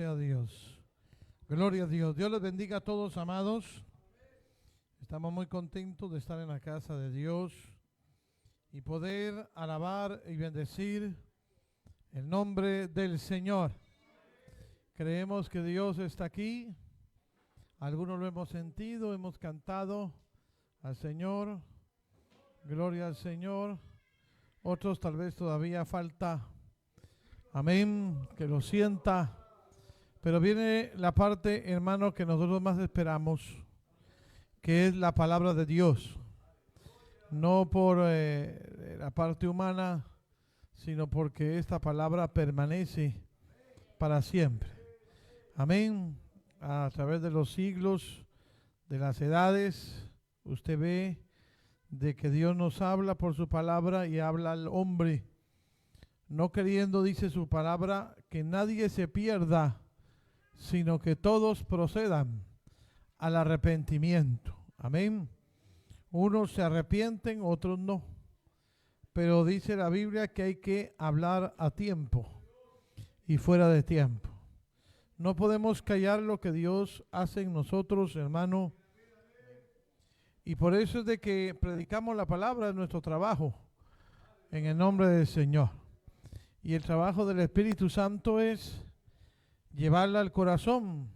sea Dios. Gloria a Dios. Dios les bendiga a todos, amados. Estamos muy contentos de estar en la casa de Dios y poder alabar y bendecir el nombre del Señor. Creemos que Dios está aquí. Algunos lo hemos sentido, hemos cantado al Señor. Gloria al Señor. Otros tal vez todavía falta. Amén. Que lo sienta. Pero viene la parte, hermano, que nosotros más esperamos, que es la palabra de Dios. No por la parte humana, sino porque esta palabra permanece para siempre. Amén. A través de los siglos, de las edades, usted ve de que Dios nos habla por su palabra y habla al hombre. No queriendo, dice su palabra, que nadie se pierda, sino que todos procedan al arrepentimiento. Amén. Unos se arrepienten, otros no. Pero dice la Biblia que hay que hablar a tiempo y fuera de tiempo. No podemos callar lo que Dios hace en nosotros, hermano. Y por eso es de que predicamos la palabra en nuestro trabajo, en el nombre del Señor. Y el trabajo del Espíritu Santo es llevarla al corazón.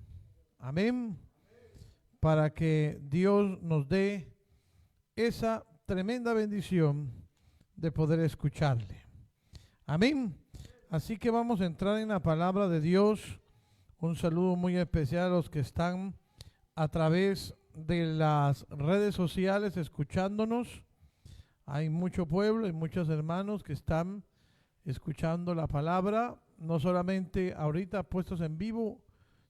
Amén. Para que Dios nos dé esa tremenda bendición de poder escucharle. Amén. Así que vamos a entrar en la palabra de Dios. Un saludo muy especial a los que están a través de las redes sociales escuchándonos. Hay mucho pueblo y muchos hermanos que están escuchando la palabra, no solamente ahorita puestos en vivo,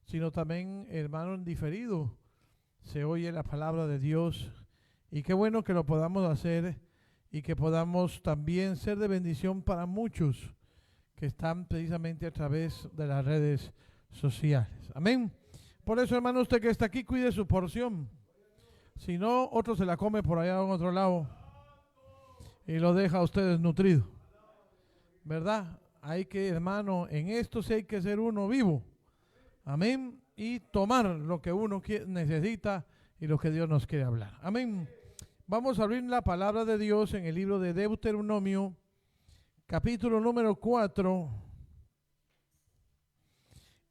sino también, hermano, en diferido. Se oye la palabra de Dios y qué bueno que lo podamos hacer y que podamos también ser de bendición para muchos que están precisamente a través de las redes sociales. Amén. Por eso, hermano, usted que está aquí, cuide su porción. Si no, otro se la come por allá en otro lado y lo deja a usted desnutrido. ¿Verdad? Hay que, hermano, en esto sí hay que ser uno vivo. Amén. Y tomar lo que uno necesita y lo que Dios nos quiere hablar. Amén. Vamos a abrir la palabra de Dios en el libro de Deuteronomio, capítulo número 4.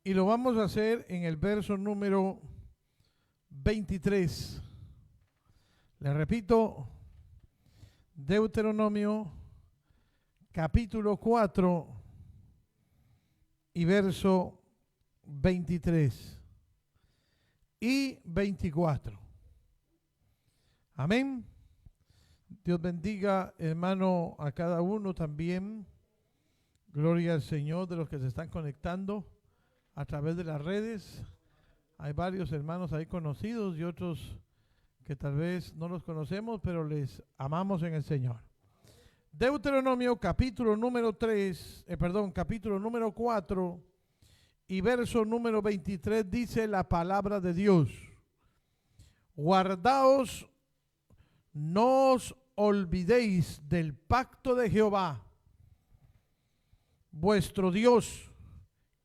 Y lo vamos a hacer en el verso número 23. Le repito, Deuteronomio, capítulo 4 y verso 23 y 24. Amén. Dios bendiga, hermano, a cada uno también. Gloria al Señor de los que se están conectando a través de las redes. Hay varios hermanos ahí conocidos y otros que tal vez no los conocemos, pero les amamos en el Señor. Deuteronomio capítulo número 4 y verso número 23 dice la palabra de Dios. Guardaos, no os olvidéis del pacto de Jehová, vuestro Dios,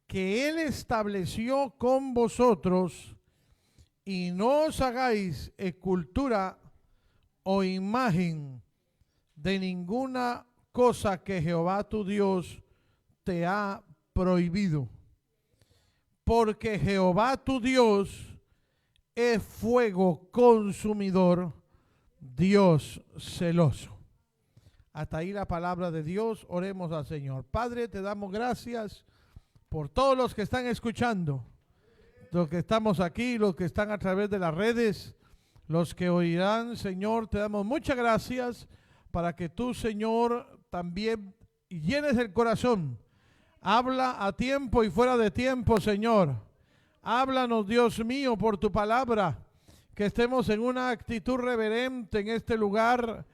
que Él estableció con vosotros, y no os hagáis escultura o imagen de ninguna cosa que Jehová tu Dios te ha prohibido. Porque Jehová tu Dios es fuego consumidor, Dios celoso. Hasta ahí la palabra de Dios. Oremos al Señor. Padre, te damos gracias por todos los que están escuchando, los que estamos aquí, los que están a través de las redes, los que oirán. Señor, te damos muchas gracias para que tú, Señor, también llenes el corazón. Habla a tiempo y fuera de tiempo, Señor. Háblanos, Dios mío, por tu palabra, que estemos en una actitud reverente en este lugar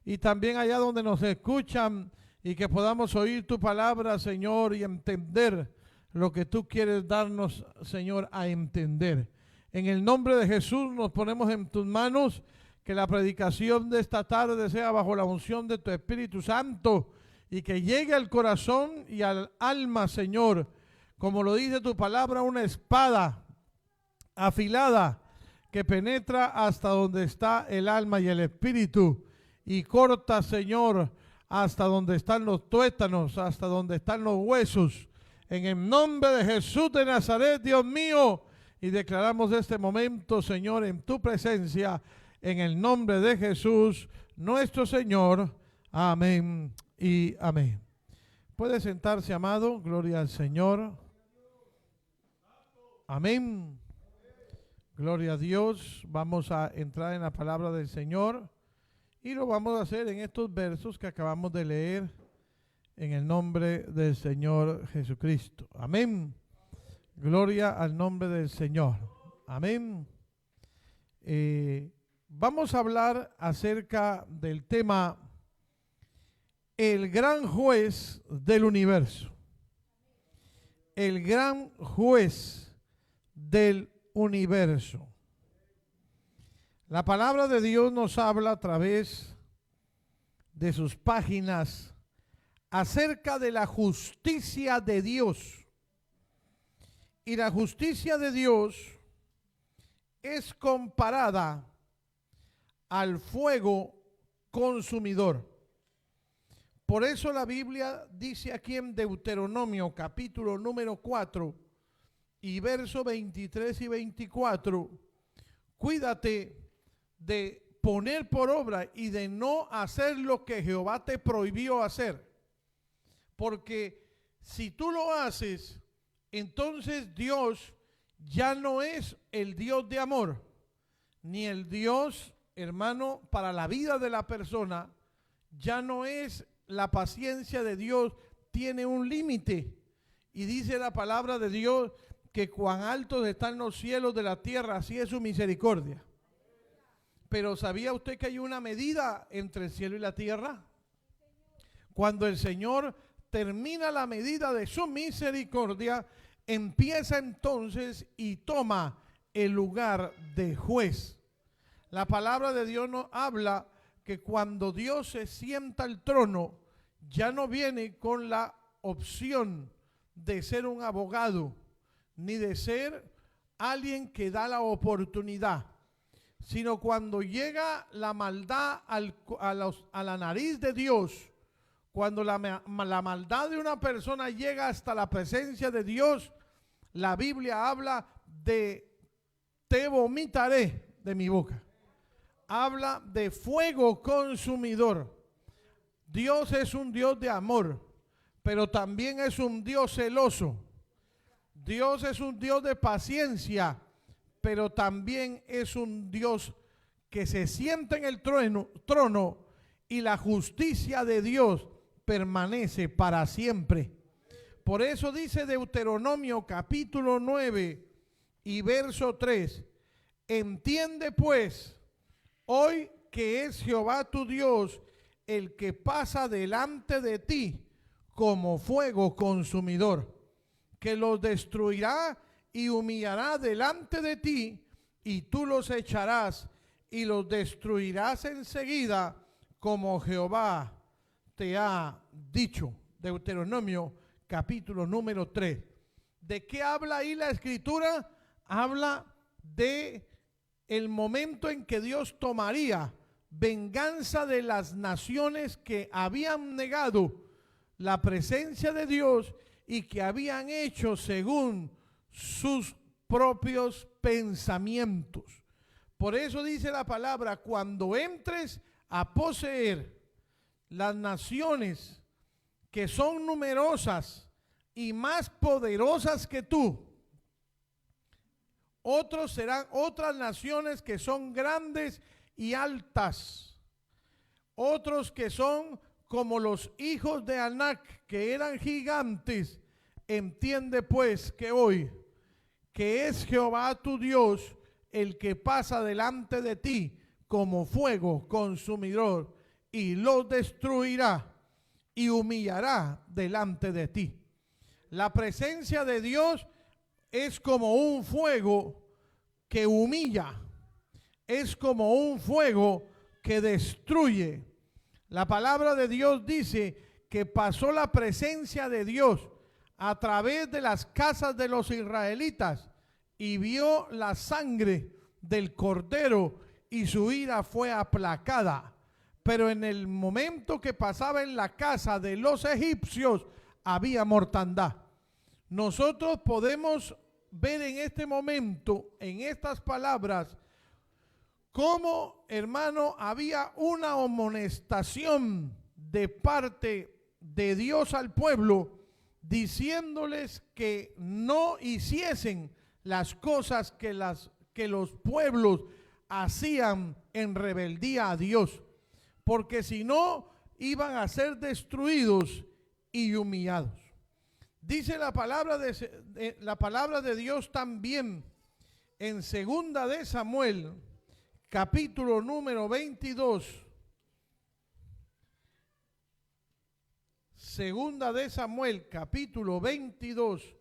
y también allá donde nos escuchan, y que podamos oír tu palabra, Señor, y entender lo que tú quieres darnos, Señor, a entender. En el nombre de Jesús nos ponemos en tus manos. Que la predicación de esta tarde sea bajo la unción de tu Espíritu Santo y que llegue al corazón y al alma, Señor, como lo dice tu palabra, una espada afilada que penetra hasta donde está el alma y el espíritu y corta, Señor, hasta donde están los tuétanos, hasta donde están los huesos. En el nombre de Jesús de Nazaret, Dios mío, y declaramos este momento, Señor, en tu presencia, en el nombre de Jesús, nuestro Señor. Amén y amén. Puede sentarse, amado. Gloria al Señor. Amén. Gloria a Dios. Vamos a entrar en la palabra del Señor y lo vamos a hacer en estos versos que acabamos de leer en el nombre del Señor Jesucristo. Amén. Gloria al nombre del Señor. Amén. Vamos a hablar acerca del tema el gran juez del universo. El gran juez del universo. La palabra de Dios nos habla a través de sus páginas acerca de la justicia de Dios. Y la justicia de Dios es comparada al fuego consumidor. Por eso la Biblia dice aquí en Deuteronomio capítulo número 4 y verso 23 y 24, cuídate de poner por obra y de no hacer lo que Jehová te prohibió hacer. Porque si tú lo haces, entonces Dios ya no es el Dios de amor, ni el Dios, hermano, para la vida de la persona. Ya no es la paciencia de Dios, tiene un límite. Y dice la palabra de Dios que cuán altos están los cielos de la tierra, así es su misericordia. Pero ¿sabía usted que hay una medida entre el cielo y la tierra? Cuando el Señor termina la medida de su misericordia, empieza entonces y toma el lugar de juez. La palabra de Dios nos habla que cuando Dios se sienta al trono, ya no viene con la opción de ser un abogado, ni de ser alguien que da la oportunidad, sino cuando llega la maldad a la nariz de Dios. Cuando la maldad de una persona llega hasta la presencia de Dios, la Biblia habla de te vomitaré de mi boca. Habla de fuego consumidor. Dios es un Dios de amor, pero también es un Dios celoso. Dios es un Dios de paciencia, pero también es un Dios que se sienta en el trono y la justicia de Dios permanece para siempre. Por eso dice Deuteronomio capítulo 9 y verso 3, entiende pues hoy que es Jehová tu Dios el que pasa delante de ti como fuego consumidor, que los destruirá y humillará delante de ti, y tú los echarás y los destruirás enseguida como Jehová te ha dicho. Deuteronomio capítulo número 3. ¿De qué habla ahí la escritura? Habla de el momento en que Dios tomaría venganza de las naciones que habían negado la presencia de Dios y que habían hecho según sus propios pensamientos. Por eso dice la palabra, cuando entres a poseer las naciones que son numerosas y más poderosas que tú, otros serán otras naciones que son grandes y altas, otros que son como los hijos de Anac, que eran gigantes. Entiende pues que hoy, que es Jehová tu Dios el que pasa delante de ti como fuego consumidor, y los destruirá y humillará delante de ti. La presencia de Dios es como un fuego que humilla, es como un fuego que destruye. La palabra de Dios dice que pasó la presencia de Dios a través de las casas de los israelitas y vio la sangre del cordero y su ira fue aplacada. Pero en el momento que pasaba en la casa de los egipcios había mortandad. Nosotros podemos ver en este momento, en estas palabras, cómo, hermano, había una amonestación de parte de Dios al pueblo, diciéndoles que no hiciesen las cosas que los pueblos hacían en rebeldía a Dios, porque si no iban a ser destruidos y humillados. Dice la palabra de Dios también en Segunda de Samuel, capítulo número 22. Segunda de Samuel, capítulo 22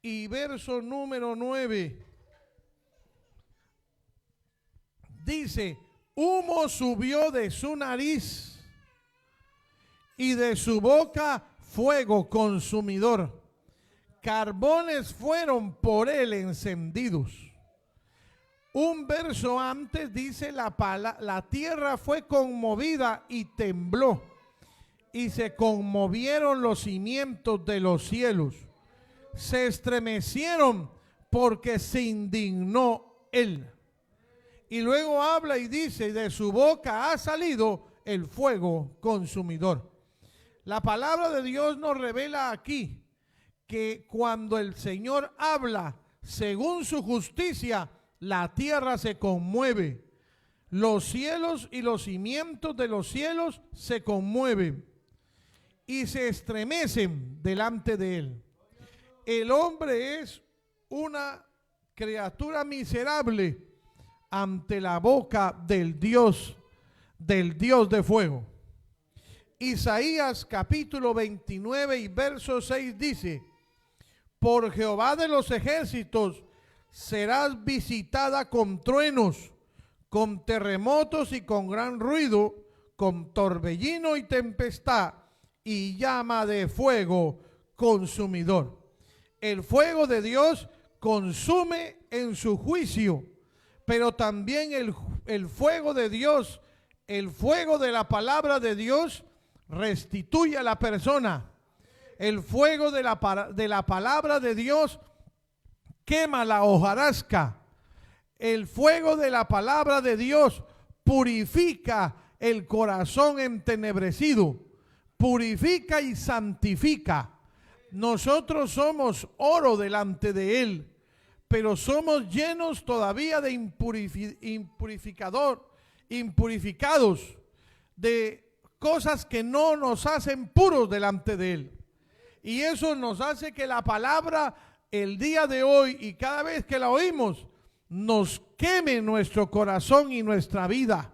y verso número 9. Dice: humo subió de su nariz y de su boca fuego consumidor. Carbones fueron por él encendidos. Un verso antes dice la tierra fue conmovida y tembló, y se conmovieron los cimientos de los cielos. Se estremecieron porque se indignó él. Y luego habla y dice: de su boca ha salido el fuego consumidor. La palabra de Dios nos revela aquí que cuando el Señor habla según su justicia, la tierra se conmueve. Los cielos y los cimientos de los cielos se conmueven y se estremecen delante de él. El hombre es una criatura miserable ante la boca del Dios de fuego. Isaías capítulo 29 y verso 6 dice: por Jehová de los ejércitos serás visitada con truenos, con terremotos y con gran ruido, con torbellino y tempestad y llama de fuego consumidor. El fuego de Dios consume en su juicio, pero también el fuego de Dios, el fuego de la palabra de Dios, restituye a la persona. El fuego de la palabra de Dios quema la hojarasca. El fuego de la palabra de Dios purifica el corazón entenebrecido, purifica y santifica. Nosotros somos oro delante de Él, pero somos llenos todavía de impurificados, de cosas que no nos hacen puros delante de Él. Y eso nos hace que la palabra el día de hoy y cada vez que la oímos nos queme nuestro corazón y nuestra vida.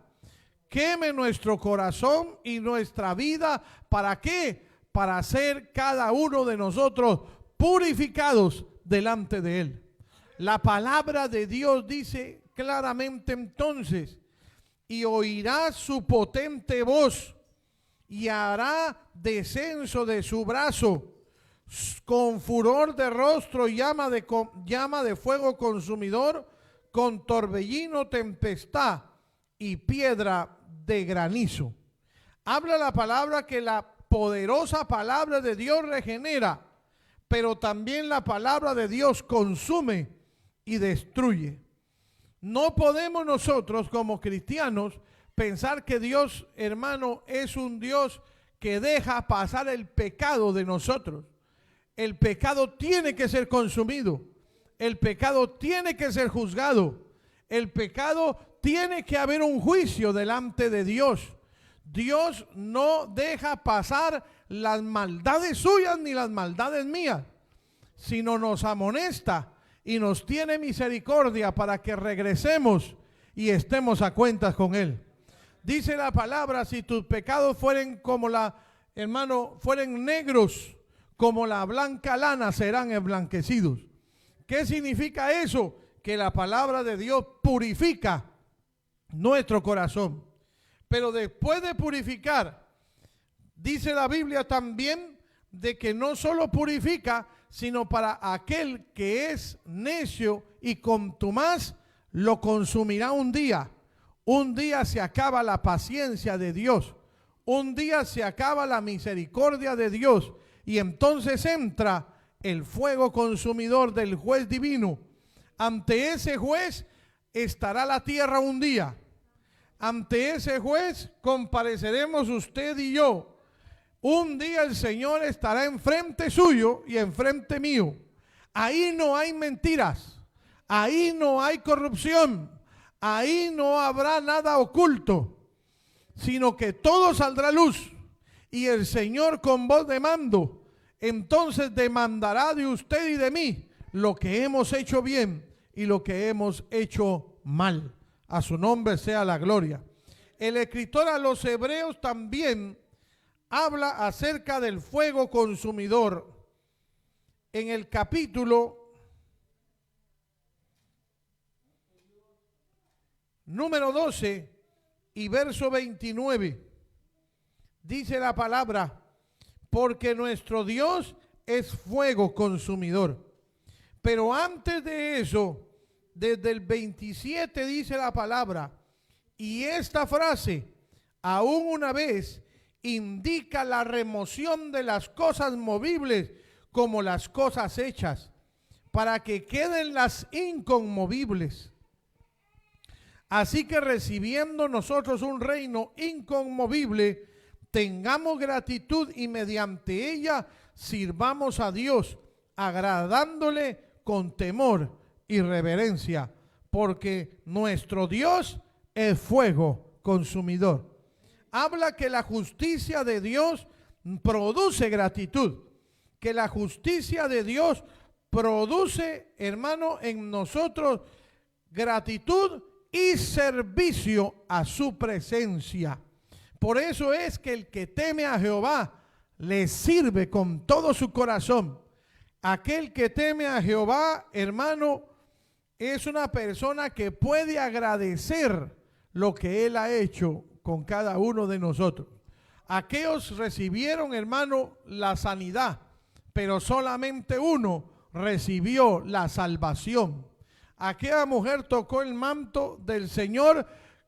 Queme nuestro corazón y nuestra vida. ¿Para qué? Para ser cada uno de nosotros purificados delante de Él. La palabra de Dios dice claramente entonces: y oirá su potente voz y hará descenso de su brazo, con furor de rostro, llama de fuego consumidor, con torbellino, tempestad y piedra de granizo. Habla la palabra que la poderosa palabra de Dios regenera, pero también la palabra de Dios consume y destruye. No podemos nosotros como cristianos pensar que Dios, hermano, es un Dios que deja pasar el pecado de nosotros. El pecado tiene que ser consumido. El pecado tiene que ser juzgado. El pecado tiene que haber un juicio delante de Dios. Dios no deja pasar las maldades suyas ni las maldades mías, sino nos amonesta y nos tiene misericordia para que regresemos y estemos a cuentas con Él. Dice la palabra: si tus pecados fueren como fueren negros como la blanca lana, serán emblanquecidos. ¿Qué significa eso? Que la palabra de Dios purifica nuestro corazón. Pero después de purificar, dice la Biblia también, de que no solo purifica, sino para aquel que es necio y contumaz, lo consumirá un día. Un día se acaba la paciencia de Dios. Un día se acaba la misericordia de Dios. Y entonces entra el fuego consumidor del juez divino. Ante ese juez estará la tierra un día. Ante ese juez compareceremos usted y yo. Un día el Señor estará enfrente suyo y enfrente mío. Ahí no hay mentiras. Ahí no hay corrupción. Ahí no habrá nada oculto, sino que todo saldrá a luz. Y el Señor con voz de mando, entonces demandará de usted y de mí lo que hemos hecho bien y lo que hemos hecho mal. A su nombre sea la gloria. El escritor a los Hebreos también habla acerca del fuego consumidor. En el capítulo número 12 y verso 29, dice la palabra, porque nuestro Dios es fuego consumidor. Pero antes de eso, desde el 27 dice la palabra, y esta frase, aún una vez, indica la remoción de las cosas movibles como las cosas hechas, para que queden las inconmovibles. Así que recibiendo nosotros un reino inconmovible, tengamos gratitud y mediante ella sirvamos a Dios, agradándole con temor y reverencia, porque nuestro Dios es fuego consumidor. Habla que la justicia de Dios produce gratitud, que la justicia de Dios produce, hermano, en nosotros gratitud y servicio a su presencia. Por eso es que el que teme a Jehová le sirve con todo su corazón. Aquel que teme a Jehová, hermano, es una persona que puede agradecer lo que Él ha hecho con cada uno de nosotros. Aquellos recibieron, hermano, la sanidad, pero solamente uno recibió la salvación. Aquella mujer tocó el manto del Señor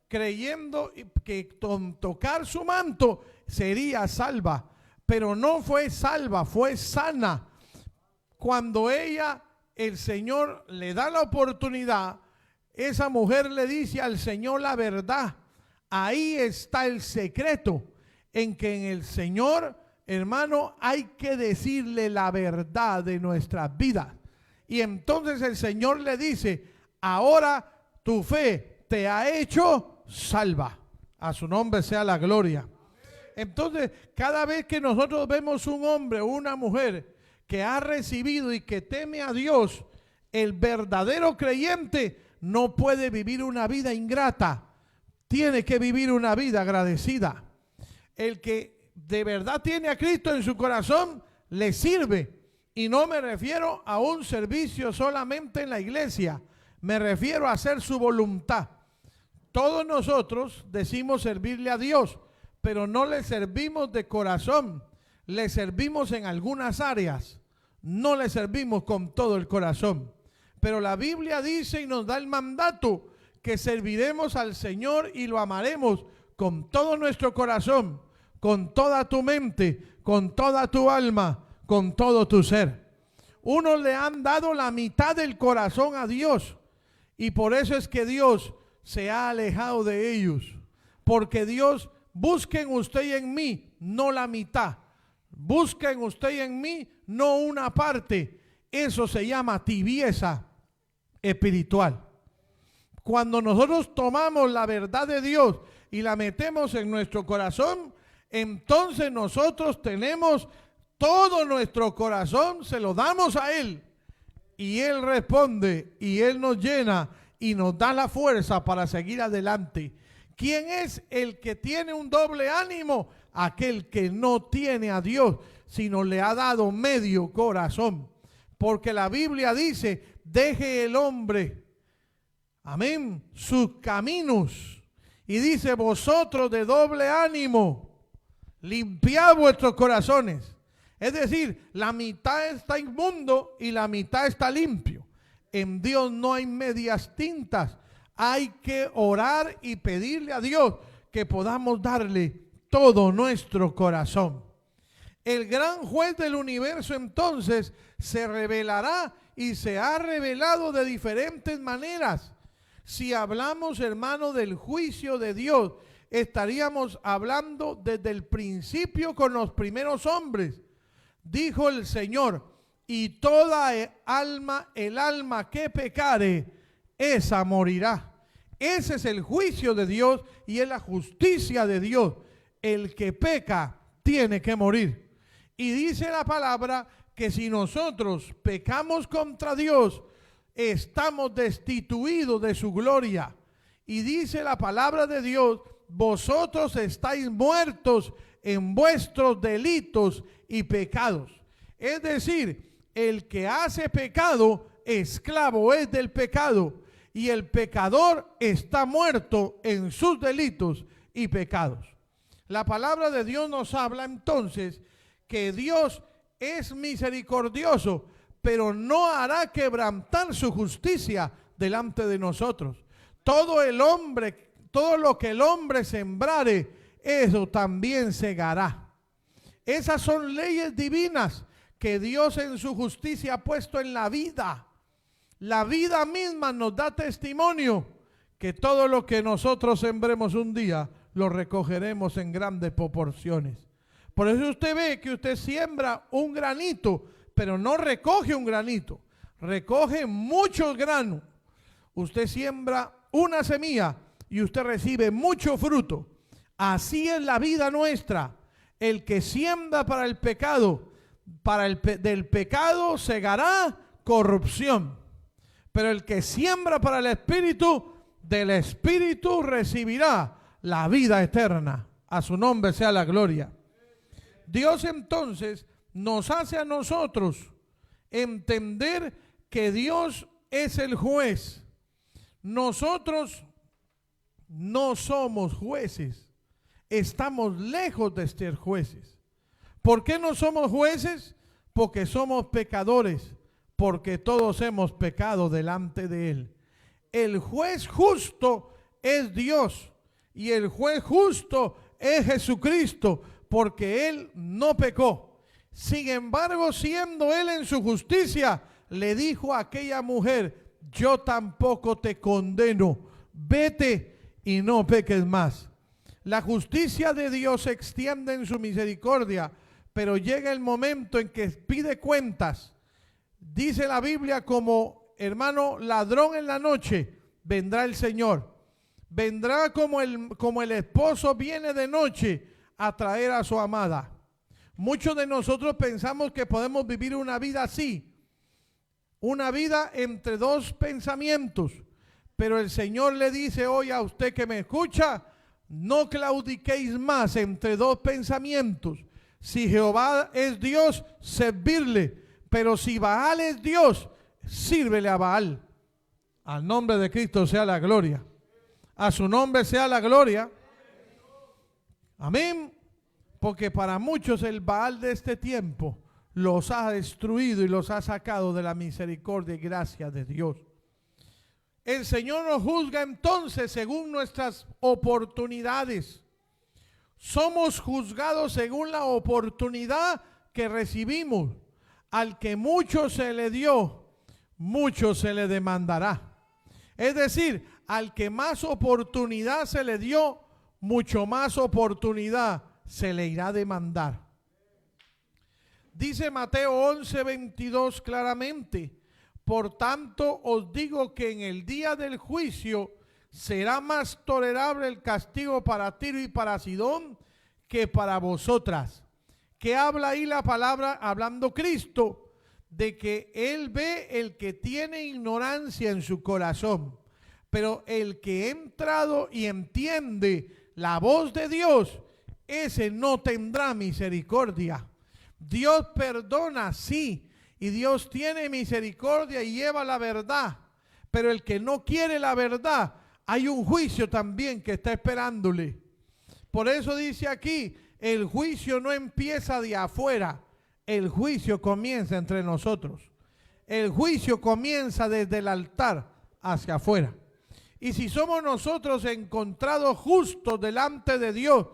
creyendo que con tocar su manto sería salva, pero no fue salva, fue sana. Cuando ella, el Señor le da la oportunidad, esa mujer le dice al Señor la verdad. Ahí está el secreto, en que en el Señor, hermano, hay que decirle la verdad de nuestras vidas. Y entonces el Señor le dice, ahora tu fe te ha hecho salva. A su nombre sea la gloria. Entonces, cada vez que nosotros vemos un hombre o una mujer que ha recibido y que teme a Dios, el verdadero creyente no puede vivir una vida ingrata. Tiene que vivir una vida agradecida. El que de verdad tiene a Cristo en su corazón, le sirve. Y no me refiero a un servicio solamente en la iglesia, me refiero a hacer su voluntad. Todos nosotros decimos servirle a Dios, pero no le servimos de corazón, le servimos en algunas áreas, no le servimos con todo el corazón. Pero la Biblia dice y nos da el mandato que serviremos al Señor y lo amaremos con todo nuestro corazón, con toda tu mente, con toda tu alma, con todo tu ser. Unos le han dado la mitad del corazón a Dios y por eso es que Dios se ha alejado de ellos. Porque Dios busca en usted y en mí, no la mitad. Busca en usted y en mí, no una parte. Eso se llama tibieza espiritual. Cuando nosotros tomamos la verdad de Dios y la metemos en nuestro corazón, entonces nosotros tenemos todo nuestro corazón, se lo damos a Él y Él responde y Él nos llena y nos da la fuerza para seguir adelante. ¿Quién es el que tiene un doble ánimo? Aquel que no tiene a Dios, sino le ha dado medio corazón. Porque la Biblia dice, deje el hombre, amén, sus caminos. Y dice, vosotros de doble ánimo, limpiad vuestros corazones. Es decir, la mitad está inmundo y la mitad está limpio. En Dios no hay medias tintas. Hay que orar y pedirle a Dios que podamos darle todo nuestro corazón. El gran juez del universo entonces se revelará y se ha revelado de diferentes maneras. Si hablamos, hermano, del juicio de Dios, estaríamos hablando desde el principio con los primeros hombres. Dijo el Señor, y toda el alma que pecare, esa morirá. Ese es el juicio de Dios y es la justicia de Dios. El que peca tiene que morir. Y dice la palabra que si nosotros pecamos contra Dios, estamos destituidos de su gloria. Y dice la palabra de Dios, vosotros estáis muertos en vuestros delitos y pecados. Es decir, el que hace pecado, esclavo es del pecado, y el pecador está muerto en sus delitos y pecados. La palabra de Dios nos habla entonces que Dios es misericordioso, pero no hará quebrantar su justicia delante de nosotros. Todo lo que el hombre sembrare, eso también segará. Esas son leyes divinas que Dios en su justicia ha puesto en la vida. La vida misma nos da testimonio que todo lo que nosotros sembremos un día, lo recogeremos en grandes proporciones. Por eso usted ve que usted siembra un granito, pero no recoge un granito, recoge muchos granos. Usted siembra una semilla y usted recibe mucho fruto. Así es la vida nuestra. El que siembra para el pecado, del pecado segará corrupción. Pero el que siembra para el Espíritu, del Espíritu recibirá la vida eterna. A su nombre sea la gloria. Dios entonces nos hace a nosotros entender que Dios es el juez. Nosotros no somos jueces, estamos lejos de ser jueces. ¿Por qué no somos jueces? Porque somos pecadores, porque todos hemos pecado delante de Él. El juez justo es Dios y el juez justo es Jesucristo, porque Él no pecó. Sin embargo, siendo Él en su justicia, le dijo a aquella mujer, yo tampoco te condeno, vete y no peques más. La justicia de Dios se extiende en su misericordia, pero llega el momento en que pide cuentas. Dice la Biblia, como hermano ladrón en la noche, vendrá el Señor. Vendrá como el esposo viene de noche a traer a su amada. Muchos de nosotros pensamos que podemos vivir una vida así, una vida entre dos pensamientos, pero el Señor le dice hoy a usted que me escucha, no claudiquéis más entre dos pensamientos. Si Jehová es Dios, servirle, pero si Baal es Dios, sírvele a Baal. Al nombre de Cristo sea la gloria. A su nombre sea la gloria. Amén. Porque para muchos el Baal de este tiempo los ha destruido y los ha sacado de la misericordia y gracia de Dios. El Señor nos juzga entonces según nuestras oportunidades. Somos juzgados según la oportunidad que recibimos. Al que mucho se le dio, mucho se le demandará. Es decir, al que más oportunidad se le dio, mucho más oportunidad se le irá a demandar. Dice Mateo 11:22 claramente, por tanto os digo que en el día del juicio será más tolerable el castigo para Tiro y para Sidón que para vosotras. ¿Qué habla ahí la palabra? Hablando Cristo, de que Él ve el que tiene ignorancia en su corazón, pero el que ha entrado y entiende la voz de Dios, ese no tendrá misericordia. Dios perdona, sí, y Dios tiene misericordia y lleva la verdad, pero el que no quiere la verdad, hay un juicio también que está esperándole. Por eso dice aquí, el juicio no empieza de afuera, El juicio comienza entre nosotros. El juicio comienza desde el altar hacia afuera. Y si somos nosotros encontrados justos delante de Dios,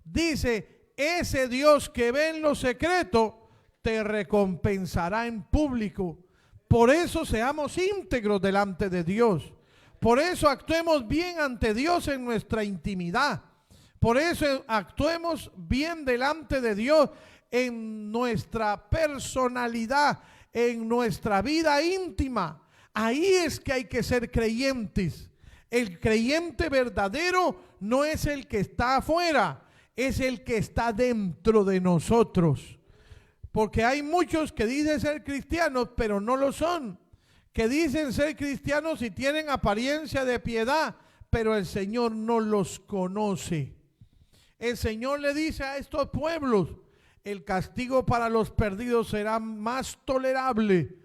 dice, ese Dios que ve en lo secreto, te recompensará en público. Por eso seamos íntegros delante de Dios. Por eso actuemos bien ante Dios en nuestra intimidad. Por eso actuemos bien delante de Dios en nuestra personalidad, en nuestra vida íntima. Ahí es que hay que ser creyentes. El creyente verdadero no es el que está afuera, es el que está dentro de nosotros. Porque hay muchos que dicen ser cristianos, pero no lo son. Que dicen ser cristianos y tienen apariencia de piedad, pero el Señor no los conoce. El Señor le dice a estos pueblos, el castigo para los perdidos será más tolerable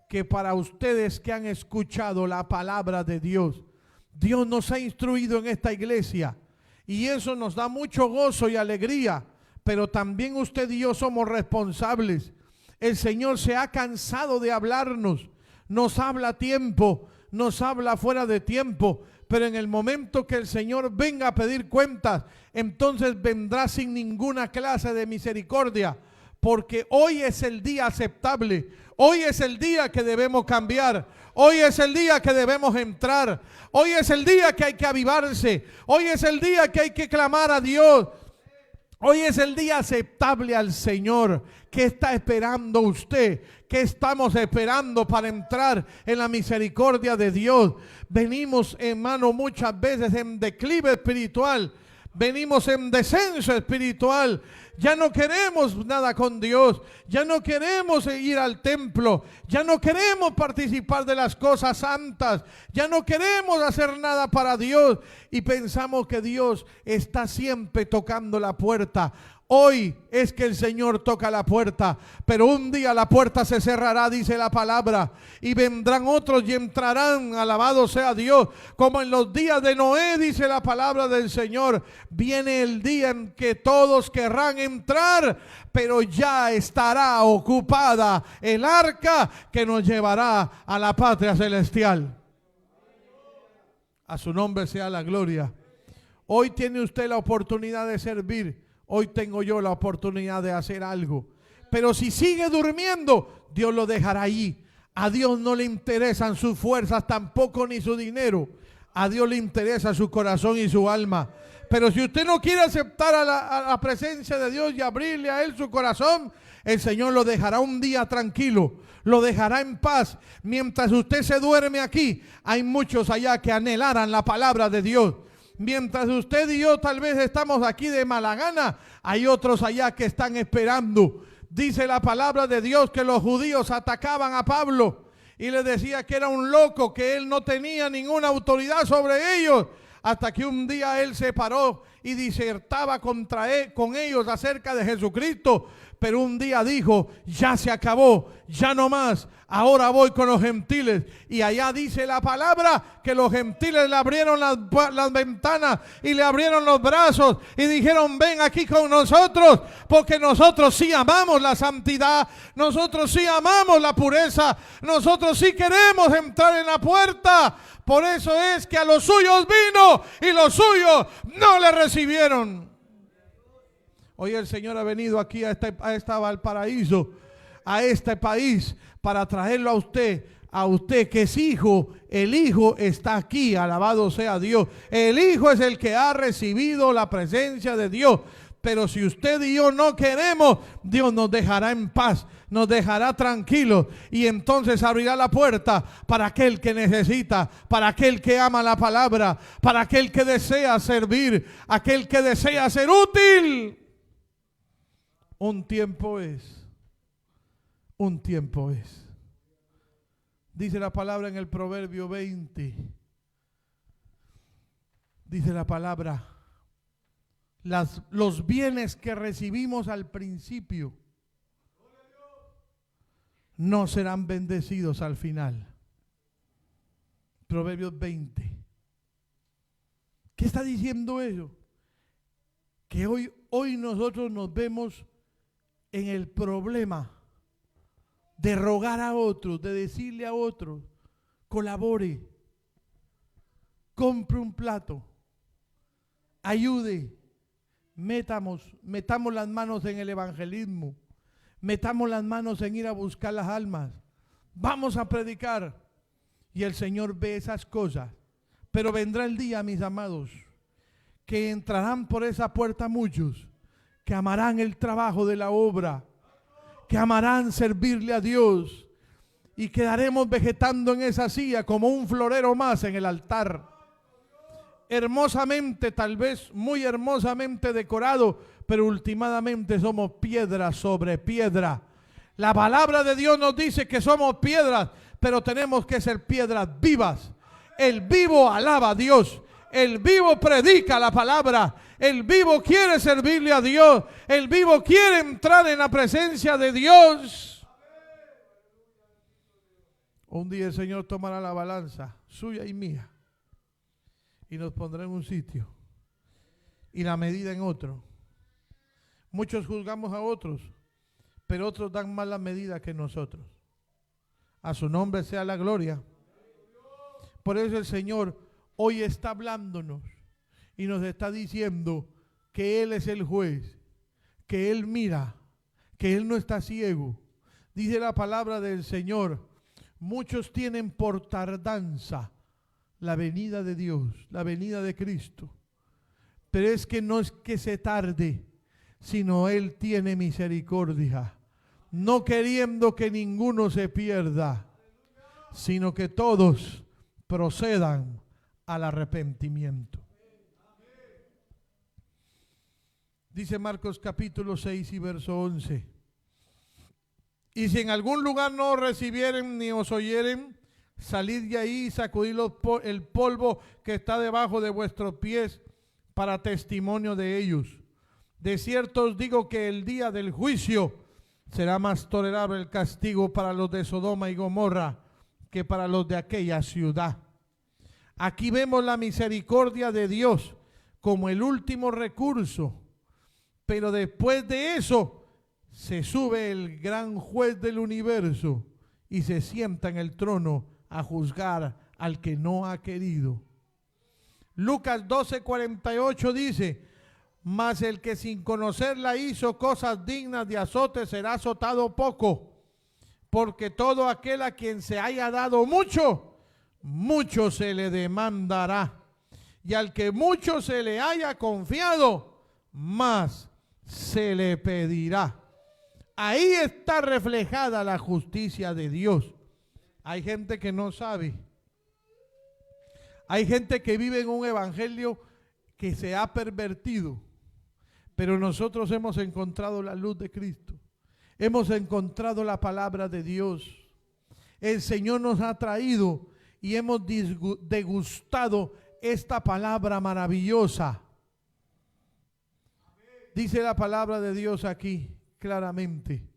que para ustedes que han escuchado la palabra de Dios. Dios nos ha instruido en esta iglesia y eso nos da mucho gozo y alegría, pero también usted y yo somos responsables. El Señor se ha cansado de hablarnos, nos habla a tiempo, nos habla fuera de tiempo, pero en el momento que el Señor venga a pedir cuentas, entonces vendrá sin ninguna clase de misericordia, porque hoy es el día aceptable, hoy es el día que debemos cambiar, hoy es el día que debemos entrar, hoy es el día que hay que avivarse, hoy es el día que hay que clamar a Dios. Hoy es el día aceptable al Señor. ¿Qué está esperando usted? ¿Qué estamos esperando para entrar en la misericordia de Dios? Venimos, hermano, muchas veces en declive espiritual. Venimos en descenso espiritual. Ya no queremos nada con Dios. Ya no queremos ir al templo. Ya no queremos participar de las cosas santas. Ya no queremos hacer nada para Dios. Y pensamos que Dios está siempre tocando la puerta. Hoy es que el Señor toca la puerta, pero un día la puerta se cerrará, dice la palabra, y vendrán otros y entrarán, alabado sea Dios, como en los días de Noé, dice la palabra del Señor. Viene el día en que todos querrán entrar, pero ya estará ocupada el arca que nos llevará a la patria celestial. A su nombre sea la gloria. Hoy tiene usted la oportunidad de servir. Hoy tengo yo la oportunidad de hacer algo. Pero si sigue durmiendo, Dios lo dejará allí. A Dios no le interesan sus fuerzas, tampoco ni su dinero. A Dios le interesa su corazón y su alma. Pero si usted no quiere aceptar a la presencia de Dios y abrirle a Él su corazón, el Señor lo dejará un día tranquilo, lo dejará en paz. Mientras usted se duerme aquí, hay muchos allá que anhelaran la palabra de Dios. Mientras usted y yo tal vez estamos aquí de mala gana, hay otros allá que están esperando. Dice la palabra de Dios que los judíos atacaban a Pablo y le decía que era un loco, que él no tenía ninguna autoridad sobre ellos, hasta que un día él se paró y disertaba con ellos acerca de Jesucristo. Pero un día dijo, ya se acabó, ya no más, ahora voy con los gentiles. Y allá dice la palabra que los gentiles le abrieron las ventanas y le abrieron los brazos y dijeron, ven aquí con nosotros, porque nosotros sí amamos la santidad, nosotros sí amamos la pureza, nosotros sí queremos entrar en la puerta. Por eso es que a los suyos vino y los suyos no le recibieron. Hoy el Señor ha venido aquí a esta Valparaíso, a este país, para traerlo a usted que es hijo. El Hijo está aquí, alabado sea Dios. El Hijo es el que ha recibido la presencia de Dios. Pero si usted y yo no queremos, Dios nos dejará en paz, nos dejará tranquilos, y entonces abrirá la puerta para aquel que necesita, para aquel que ama la palabra, para aquel que desea servir, aquel que desea ser útil. Un tiempo es. Dice la palabra en el Proverbio 20. Dice la palabra, los bienes que recibimos al principio no serán bendecidos al final. Proverbios 20. ¿Qué está diciendo eso? Que hoy nosotros nos vemos en el problema de rogar a otros, de decirle a otros, colabore, compre un plato, ayude, metamos las manos en el evangelismo, metamos las manos en ir a buscar las almas, vamos a predicar. Y el Señor ve esas cosas. Pero vendrá el día, mis amados, que entrarán por esa puerta muchos que amarán el trabajo de la obra, que amarán servirle a Dios, y quedaremos vegetando en esa silla como un florero más en el altar, hermosamente, tal vez muy hermosamente decorado, pero últimamente somos piedra sobre piedra. La palabra de Dios nos dice que somos piedras, pero tenemos que ser piedras vivas. El vivo alaba a Dios, el vivo predica la palabra, el vivo quiere servirle a Dios, el vivo quiere entrar en la presencia de Dios. Un día el Señor tomará la balanza suya y mía y nos pondrá en un sitio y la medida en otro. Muchos juzgamos a otros, pero otros dan más la medida que nosotros. A su nombre sea la gloria. Por eso el Señor hoy está hablándonos y nos está diciendo que Él es el juez, que Él mira, que Él no está ciego. Dice la palabra del Señor: muchos tienen por tardanza la venida de Dios, la venida de Cristo. Pero es que no es que se tarde, sino Él tiene misericordia, no queriendo que ninguno se pierda, sino que todos procedan al arrepentimiento. Dice Marcos capítulo 6 y verso 11: y si en algún lugar no os recibieren ni os oyeren, salid de ahí y sacudid el polvo que está debajo de vuestros pies para testimonio de ellos. De cierto os digo que el día del juicio será más tolerable el castigo para los de Sodoma y Gomorra que para los de aquella ciudad. Aquí vemos la misericordia de Dios como el último recurso, pero después de eso se sube el gran juez del universo y se sienta en el trono a juzgar al que no ha querido. Lucas 12:48 dice: mas el que sin conocerla hizo cosas dignas de azote será azotado poco, porque todo aquel a quien se haya dado mucho, mucho se le demandará, y al que mucho se le haya confiado, más se le pedirá. Ahí está reflejada la justicia de Dios. Hay gente que no sabe. Hay gente que vive en un evangelio que se ha pervertido. Pero nosotros hemos encontrado la luz de Cristo. Hemos encontrado la palabra de Dios. El Señor nos ha traído y hemos degustado esta palabra maravillosa. Dice la palabra de Dios aquí claramente,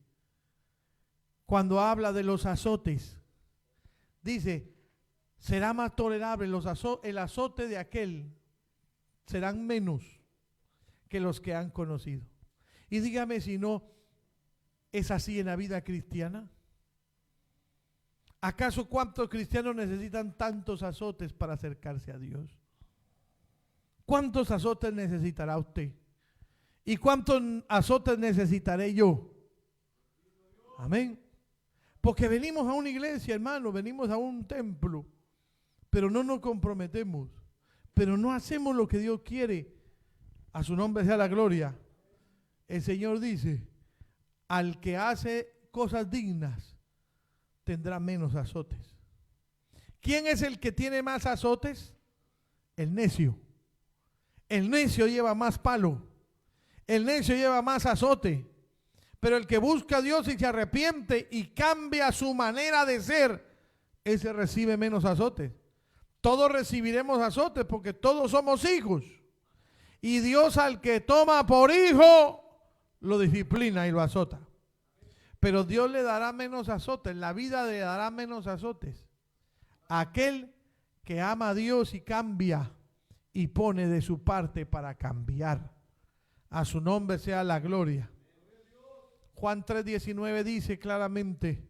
cuando habla de los azotes, dice: será más tolerable el azote de aquel, serán menos que los que han conocido. Y dígame si no es así en la vida cristiana. ¿Acaso cuántos cristianos necesitan tantos azotes para acercarse a Dios? ¿Cuántos azotes necesitará usted? ¿Y cuántos azotes necesitaré yo? Amén. Porque venimos a una iglesia, hermano, venimos a un templo, pero no nos comprometemos, pero no hacemos lo que Dios quiere. A su nombre sea la gloria. El Señor dice: al que hace cosas dignas tendrá menos azotes. ¿Quién es el que tiene más azotes? El necio. El necio lleva más palo. El necio lleva más azote. Pero el que busca a Dios y se arrepiente y cambia su manera de ser, ese recibe menos azotes. Todos recibiremos azotes porque todos somos hijos. Y Dios al que toma por hijo lo disciplina y lo azota. Pero Dios le dará menos azotes, la vida le dará menos azotes. Aquel que ama a Dios y cambia y pone de su parte para cambiar. A su nombre sea la gloria. Juan 3:19 dice claramente: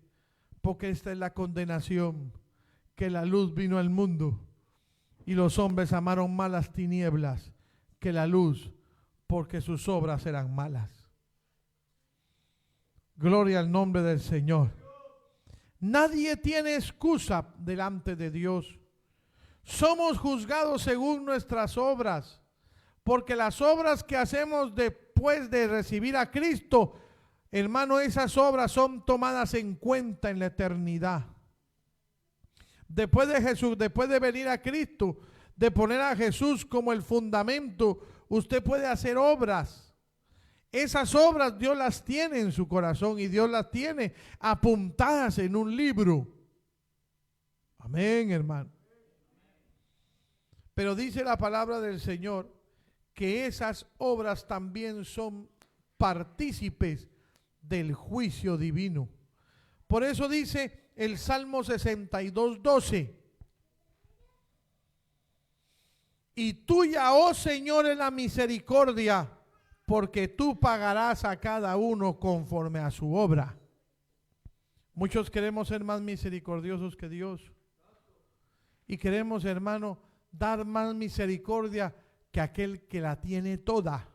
porque esta es la condenación, que la luz vino al mundo y los hombres amaron más las tinieblas que la luz, porque sus obras eran malas. Gloria al nombre del Señor. Nadie tiene excusa delante de Dios. Somos juzgados según nuestras obras, porque las obras que hacemos después de recibir a Cristo, hermano, esas obras son tomadas en cuenta en la eternidad. Después de Jesús, después de venir a Cristo, de poner a Jesús como el fundamento, usted puede hacer obras. Esas obras Dios las tiene en su corazón y Dios las tiene apuntadas en un libro. Amén, hermano. Pero dice la palabra del Señor que esas obras también son partícipes del juicio divino. Por eso dice el Salmo 62:12: y tuya, oh Señor, es la misericordia, porque tú pagarás a cada uno conforme a su obra. Muchos queremos ser más misericordiosos que Dios. Y queremos, hermano, dar más misericordia que aquel que la tiene toda.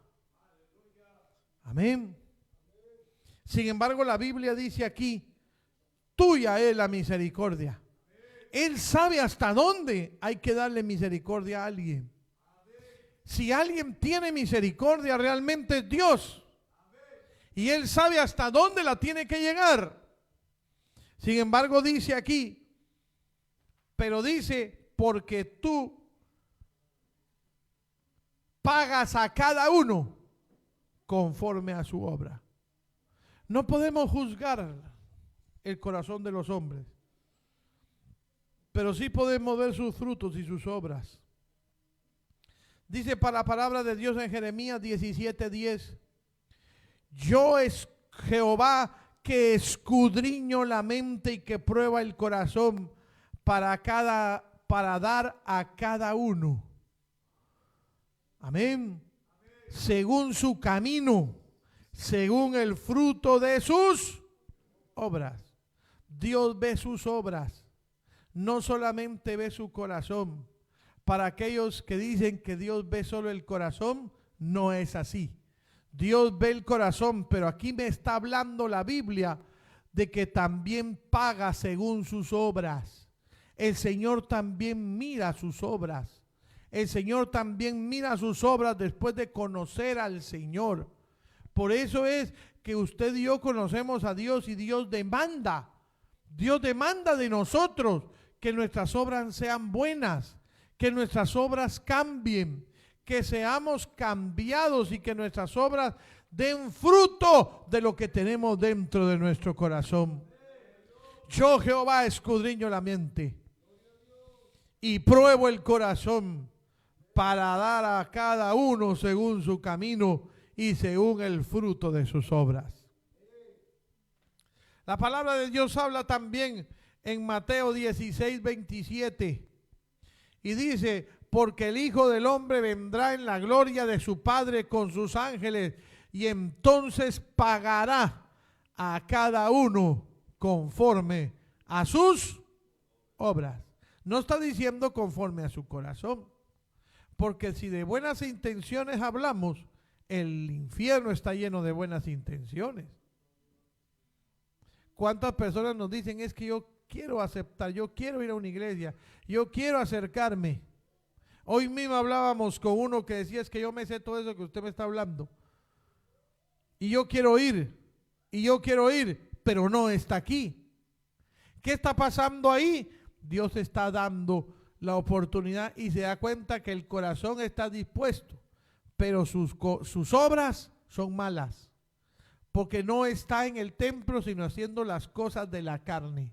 Amén. Sin embargo, la Biblia dice aquí: tuya es la misericordia. Él sabe hasta dónde hay que darle misericordia a alguien. Si alguien tiene misericordia, realmente es Dios. Y Él sabe hasta dónde la tiene que llegar. Sin embargo, dice aquí, pero dice, porque tú pagas a cada uno conforme a su obra. No podemos juzgar el corazón de los hombres, pero sí podemos ver sus frutos y sus obras. Dice para la palabra de Dios en Jeremías 17:10: yo es Jehová que escudriño la mente y que prueba el corazón para dar a cada uno. Amén. Según su camino, según el fruto de sus obras. Dios ve sus obras, no solamente ve su corazón. Para aquellos que dicen que Dios ve solo el corazón, no es así. Dios ve el corazón, pero aquí me está hablando la Biblia de que también paga según sus obras. El Señor también mira sus obras. El Señor también mira sus obras después de conocer al Señor. Por eso es que usted y yo conocemos a Dios y Dios demanda de nosotros que nuestras obras sean buenas, que nuestras obras cambien, que seamos cambiados y que nuestras obras den fruto de lo que tenemos dentro de nuestro corazón. Yo, Jehová, escudriño la mente y pruebo el corazón para dar a cada uno según su camino y según el fruto de sus obras. La palabra de Dios habla también en Mateo 16:27 y dice: porque el Hijo del Hombre vendrá en la gloria de su Padre con sus ángeles y entonces pagará a cada uno conforme a sus obras. No está diciendo conforme a su corazón, porque si de buenas intenciones hablamos, el infierno está lleno de buenas intenciones. ¿Cuántas personas nos dicen: es que yo quiero aceptar, yo quiero ir a una iglesia, yo quiero acercarme? Hoy mismo hablábamos con uno que decía: es que yo me sé todo eso que usted me está hablando y yo quiero ir, pero no está aquí. ¿Qué está pasando ahí? Dios está dando la oportunidad y se da cuenta que el corazón está dispuesto, pero sus obras son malas, porque no está en el templo, sino haciendo las cosas de la carne.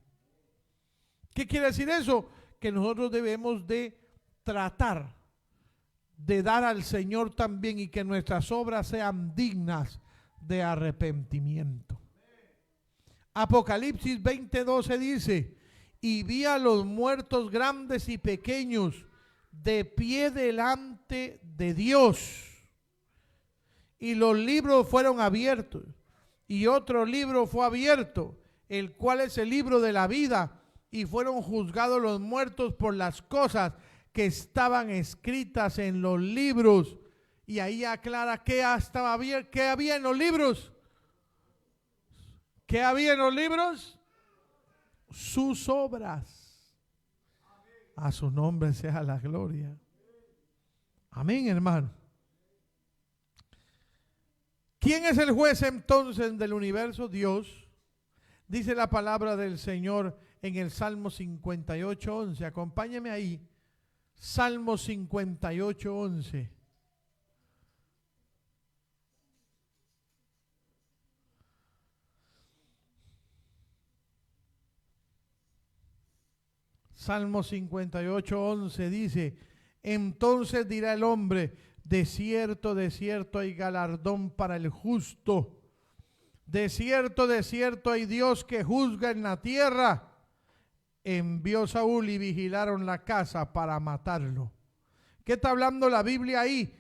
¿Qué quiere decir eso? Que nosotros debemos de tratar de dar al Señor también y que nuestras obras sean dignas de arrepentimiento. Apocalipsis 20:12 dice: y vi a los muertos grandes y pequeños de pie delante de Dios, y los libros fueron abiertos, y otro libro fue abierto, el cual es el libro de la vida, y fueron juzgados los muertos por las cosas que estaban escritas en los libros. Y ahí aclara qué estaba bien, qué había en los libros. ¿Qué había en los libros? Sus obras. A su nombre sea la gloria. Amén, hermano. ¿Quién es el juez entonces del universo? Dios. Dice la palabra del Señor en el Salmo 58:11. Acompáñame ahí. Salmo 58:11. Salmo 58:11 dice: entonces dirá el hombre, de cierto hay galardón para el justo. De cierto hay Dios que juzga en la tierra. Envió Saúl y vigilaron la casa para matarlo. ¿Qué está hablando la Biblia ahí?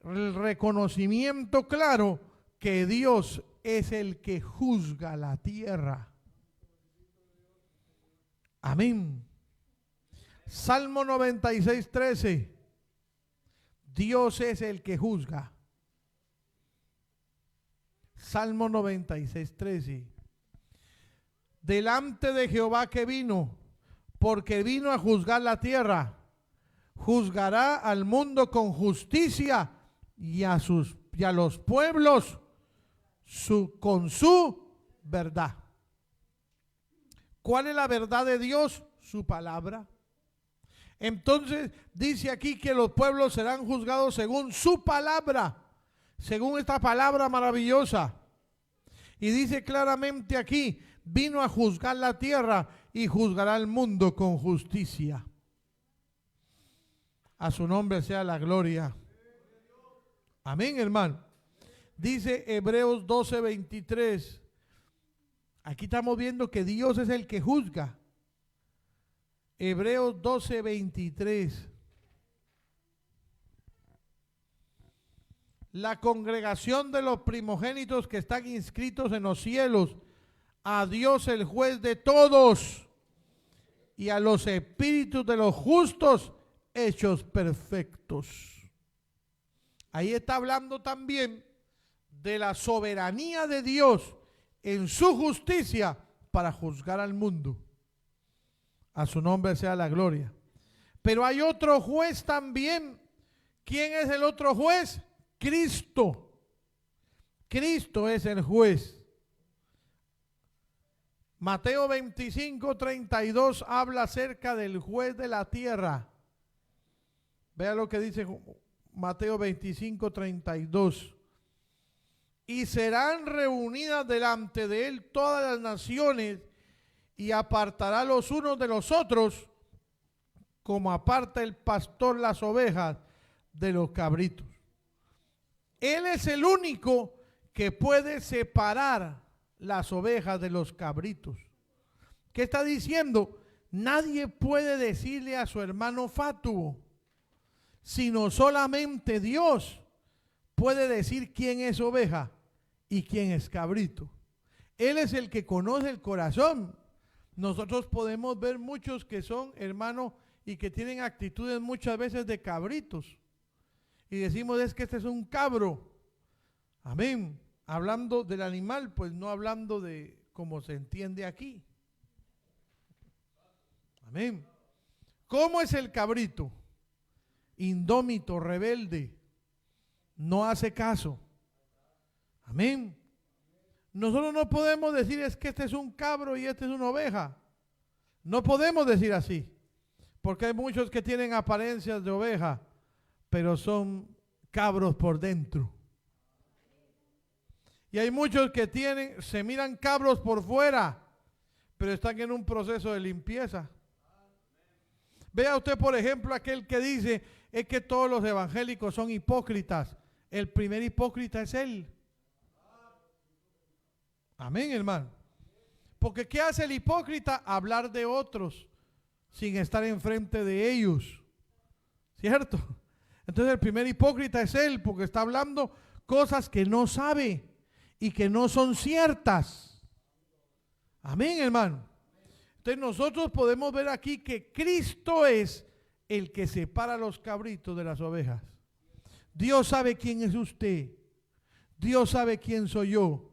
El reconocimiento claro que Dios es el que juzga la tierra. Amén. Salmo 96:13. Dios es el que juzga. Salmo 96:13. Delante de Jehová que vino, porque vino a juzgar la tierra, juzgará al mundo con justicia y a los pueblos con su verdad. ¿Cuál es la verdad de Dios? Su palabra. Entonces dice aquí que los pueblos serán juzgados según su palabra, según esta palabra maravillosa. Y dice claramente aquí, vino a juzgar la tierra y juzgará al mundo con justicia. A su nombre sea la gloria. Amén, hermano. Dice Hebreos 12:23. Aquí estamos viendo que Dios es el que juzga. Hebreos 12:23. La congregación de los primogénitos que están inscritos en los cielos, a Dios el juez de todos, y a los espíritus de los justos hechos perfectos. Ahí está hablando también de la soberanía de Dios en su justicia para juzgar al mundo. A su nombre sea la gloria. Pero hay otro juez también. ¿Quién es el otro juez? Cristo. Cristo es el juez. Mateo 25:32 habla acerca del juez de la tierra. Vea lo que dice Mateo 25:32. Y serán reunidas delante de él todas las naciones, y apartará los unos de los otros, como aparta el pastor las ovejas de los cabritos. Él es el único que puede separar las ovejas de los cabritos. ¿Qué está diciendo? Nadie puede decirle a su hermano fatuo, sino solamente Dios puede decir quién es oveja y quién es cabrito. Él es el que conoce el corazón. Nosotros podemos ver muchos que son hermanos y que tienen actitudes muchas veces de cabritos. Y decimos, es que este es un cabro. Amén. Hablando del animal, pues no hablando de como se entiende aquí. Amén. ¿Cómo es el cabrito? Indómito, rebelde, no hace caso. Amén. Nosotros no podemos decir es que este es un cabro y este es una oveja. No podemos decir así, porque hay muchos que tienen apariencias de oveja, pero son cabros por dentro. Y hay muchos que se miran cabros por fuera, pero están en un proceso de limpieza. Vea usted, por ejemplo, aquel que dice es que todos los evangélicos son hipócritas. El primer hipócrita es él. Amén, hermano. Porque ¿qué hace el hipócrita? Hablar de otros sin estar enfrente de ellos. ¿Cierto? Entonces el primer hipócrita es él, porque está hablando cosas que no sabe y que no son ciertas. Amén, hermano. Entonces nosotros podemos ver aquí que Cristo es el que separa los cabritos de las ovejas. Dios sabe quién es usted. Dios sabe quién soy yo.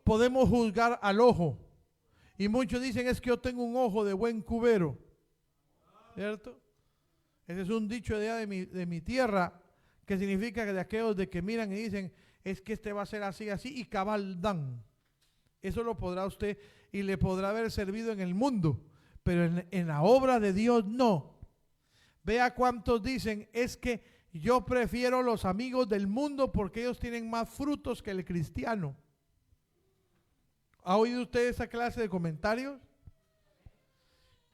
Podemos juzgar al ojo. Y muchos dicen, es que yo tengo un ojo de buen cubero. ¿Cierto? Ese es un dicho de mi tierra, que significa que de aquellos de que miran y dicen, es que este va a ser así, así, y cabal dan. Eso lo podrá usted y le podrá haber servido en el mundo, pero en la obra de Dios no. Vea cuántos dicen, es que yo prefiero los amigos del mundo porque ellos tienen más frutos que el cristiano. ¿Ha oído usted esa clase de comentarios?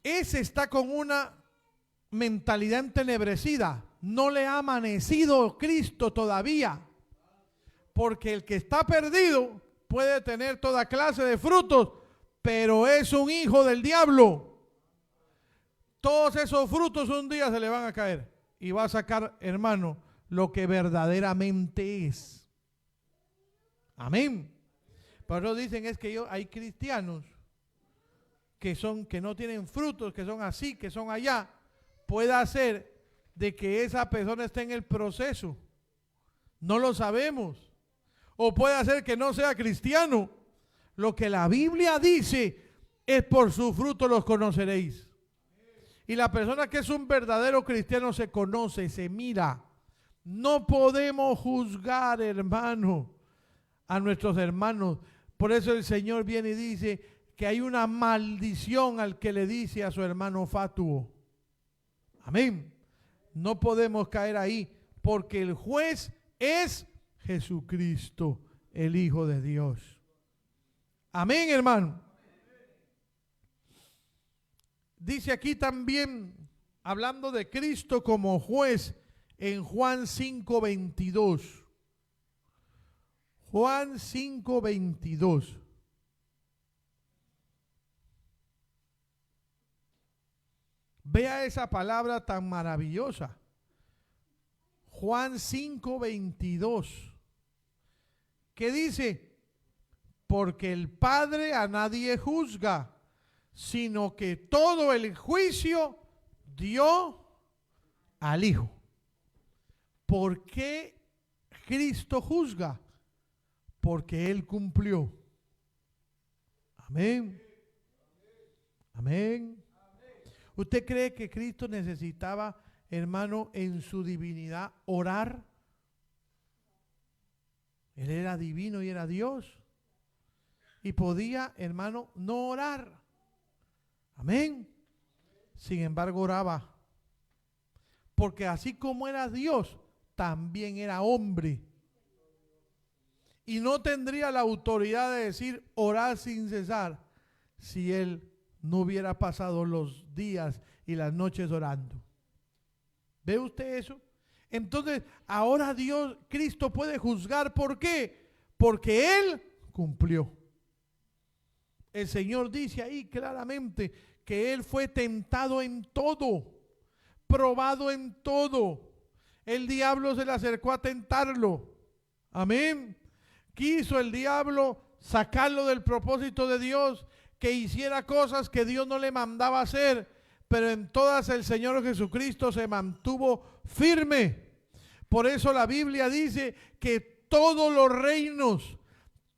Ese está con una mentalidad entenebrecida. No le ha amanecido Cristo todavía. Porque el que está perdido puede tener toda clase de frutos, pero es un hijo del diablo. Todos esos frutos un día se le van a caer y va a sacar, hermano, lo que verdaderamente es. Amén. Pero dicen es que hay cristianos que no tienen frutos, que son así, que son allá. Puede ser de que esa persona esté en el proceso. No lo sabemos. O puede ser que no sea cristiano. Lo que la Biblia dice es por su fruto los conoceréis. Y la persona que es un verdadero cristiano se conoce, se mira. No podemos juzgar, hermano, a nuestros hermanos. Por eso el Señor viene y dice que hay una maldición al que le dice a su hermano fatuo. Amén. No podemos caer ahí porque el juez es Jesucristo, el Hijo de Dios. Amén, hermano. Dice aquí también, hablando de Cristo como juez, en Juan 5:22. Juan 5:22. Vea esa palabra tan maravillosa. Juan 5:22. ¿Qué dice? Porque el Padre a nadie juzga, sino que todo el juicio dio al Hijo. ¿Por qué Cristo juzga? Porque Él cumplió. Amén. Amén. ¿Usted cree que Cristo necesitaba, hermano, en su divinidad orar? Él era divino y era Dios. Y podía, hermano, no orar. Amén. Sin embargo, oraba. Porque así como era Dios, también era hombre. Y no tendría la autoridad de decir orar sin cesar si Él no hubiera pasado los días y las noches orando. ¿Ve usted eso? Entonces, ahora Cristo puede juzgar. ¿Por qué? Porque Él cumplió. El Señor dice ahí claramente que Él fue tentado en todo, probado en todo. El diablo se le acercó a tentarlo. Amén. Quiso el diablo sacarlo del propósito de Dios, que hiciera cosas que Dios no le mandaba hacer, pero en todas el Señor Jesucristo se mantuvo firme. Por eso la Biblia dice que todos los reinos,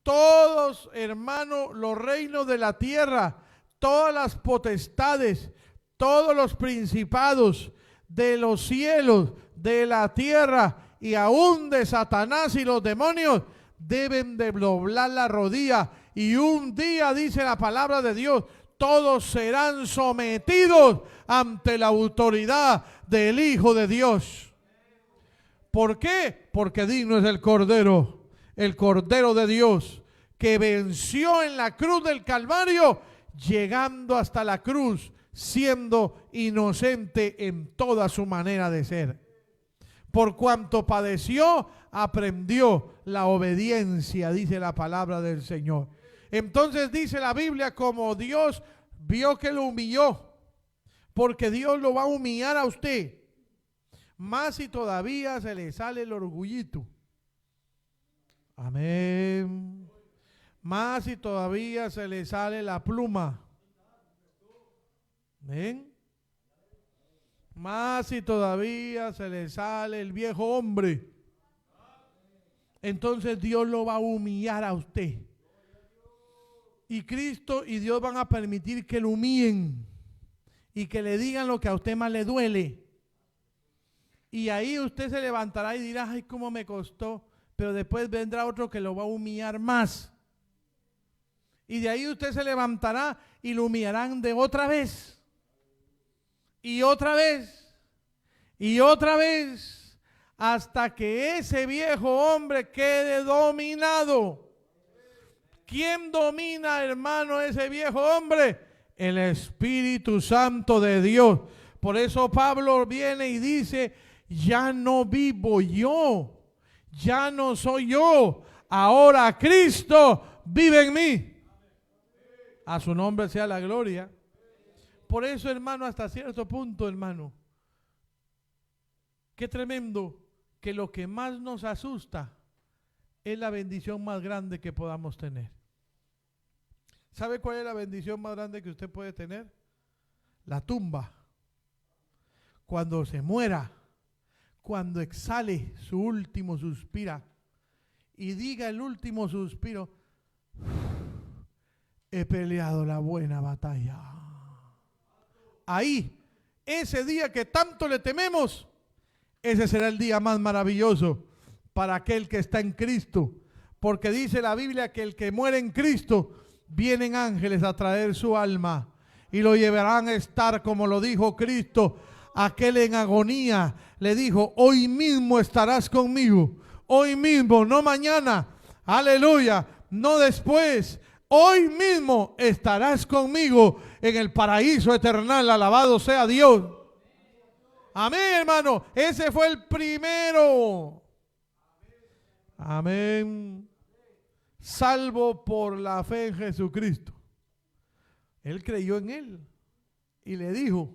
todos, hermano, los reinos de la tierra, todas las potestades, todos los principados de los cielos, de la tierra y aún de Satanás y los demonios deben de doblar la rodilla. Y un día, dice la palabra de Dios, todos serán sometidos ante la autoridad del Hijo de Dios. ¿Por qué? Porque digno es el Cordero de Dios, que venció en la cruz del Calvario, llegando hasta la cruz, siendo inocente en toda su manera de ser. Por cuanto padeció, aprendió la obediencia, dice la palabra del Señor. Entonces dice la Biblia, como Dios vio que lo humilló, porque Dios lo va a humillar a usted, más si todavía se le sale el orgullito. Amén. más y todavía se le sale la pluma. ¿Ven? Más y todavía se le sale el viejo hombre. Entonces Dios lo va a humillar a usted. Y Cristo y Dios van a permitir que lo humillen y que le digan lo que a usted más le duele. Y ahí usted se levantará y dirá, ay, cómo me costó. Pero después vendrá otro que lo va a humillar más. Y de ahí usted se levantará y lo humillarán de otra vez. Y otra vez. Y otra vez. Hasta que ese viejo hombre quede dominado. ¿Quién domina, hermano, ese viejo hombre? El Espíritu Santo de Dios. Por eso Pablo viene y dice, ya no vivo yo. Ya no soy yo, ahora Cristo vive en mí. A su nombre sea la gloria. Por eso, hermano, hasta cierto punto, hermano, qué tremendo que lo que más nos asusta es la bendición más grande que podamos tener. ¿Sabe cuál es la bendición más grande que usted puede tener? La tumba. Cuando se muera, cuando exhale su último suspiro y diga el último suspiro, he peleado la buena batalla. Ahí, ese día que tanto le tememos, ese será el día más maravilloso para aquel que está en Cristo. Porque dice la Biblia que el que muere en Cristo, vienen ángeles a traer su alma y lo llevarán a estar, como lo dijo Cristo. Aquel en agonía le dijo, hoy mismo estarás conmigo, hoy mismo, no mañana, aleluya, no después, hoy mismo estarás conmigo en el paraíso eternal, alabado sea Dios. Amén, hermano, ese fue el primero. Amén. Salvo por la fe en Jesucristo. Él creyó en él y le dijo,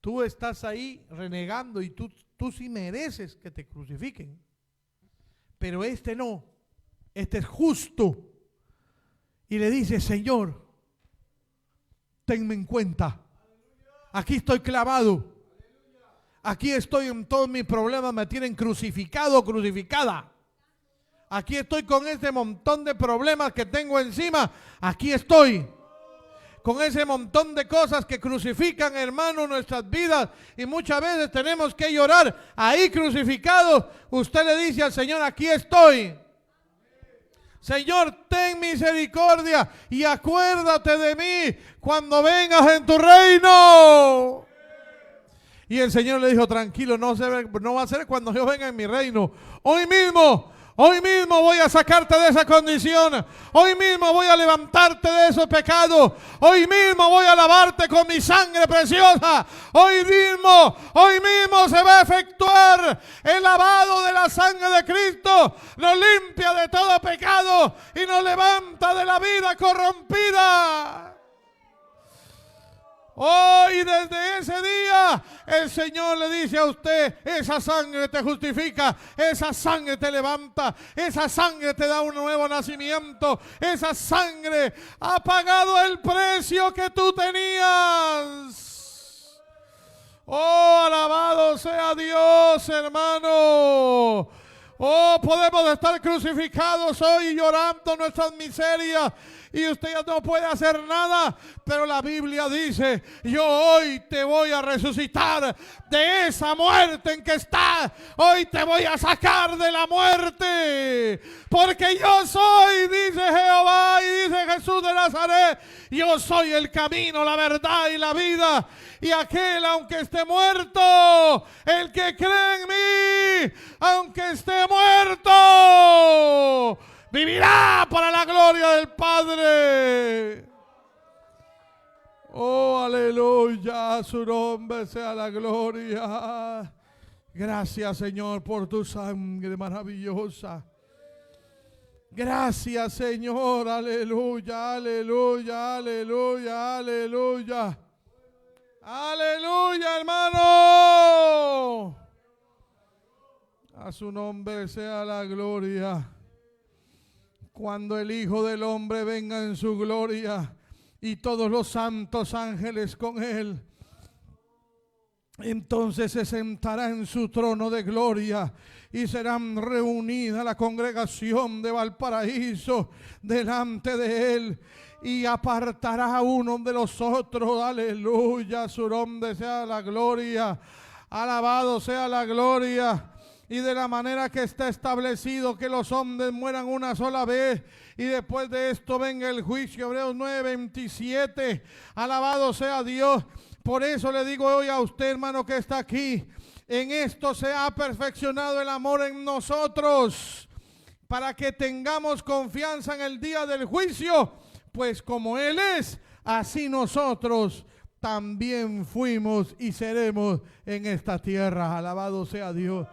tú estás ahí renegando y tú sí mereces que te crucifiquen. Pero este no, este es justo. Y le dice, Señor, tenme en cuenta. Aquí estoy clavado. Aquí estoy en todos mis problemas, me tienen crucificado o crucificada. Aquí estoy con este montón de problemas que tengo encima. Aquí estoy. Con ese montón de cosas que crucifican, hermano, nuestras vidas. Y muchas veces tenemos que llorar ahí crucificados. Usted le dice al Señor, aquí estoy. Señor, ten misericordia y acuérdate de mí cuando vengas en tu reino. Y el Señor le dijo, tranquilo, no va a ser cuando yo venga en mi reino. Hoy mismo voy a sacarte de esa condición. Hoy mismo voy a levantarte de esos pecados. Hoy mismo voy a lavarte con mi sangre preciosa. Hoy mismo se va a efectuar el lavado de la sangre de Cristo. Nos limpia de todo pecado y nos levanta de la vida corrompida. Hoy desde ese día el Señor le dice a usted, esa sangre te justifica, esa sangre te levanta, esa sangre te da un nuevo nacimiento, esa sangre ha pagado el precio que tú tenías. Oh, alabado sea Dios, hermano. Oh, podemos estar crucificados hoy llorando nuestras miserias y usted ya no puede hacer nada, pero la Biblia dice, yo hoy te voy a resucitar de esa muerte en que estás. Hoy te voy a sacar de la muerte, porque yo soy, dice Jehová y dice Jesús de Nazaret, yo soy el camino, la verdad y la vida. Y aquel, aunque esté muerto, el que cree en mí, aunque esté muerto, vivirá para la gloria del Padre. Oh, aleluya, a su nombre sea la gloria. Gracias, Señor, por tu sangre maravillosa. Gracias, Señor, aleluya, aleluya, aleluya, aleluya. Aleluya, hermano. A su nombre sea la gloria. Cuando el Hijo del Hombre venga en su gloria y todos los santos ángeles con él, entonces se sentará en su trono de gloria y serán reunida la congregación de Valparaíso delante de él y apartará a uno de los otros. Aleluya, su nombre sea la gloria, alabado sea la gloria. Y de la manera que está establecido que los hombres mueran una sola vez y después de esto venga el juicio. Hebreos 9:27. Alabado sea Dios. Por eso le digo hoy a usted, hermano, que está aquí, en esto se ha perfeccionado el amor en nosotros, para que tengamos confianza en el día del juicio, pues como Él es, así nosotros también fuimos y seremos en esta tierra. Alabado sea Dios.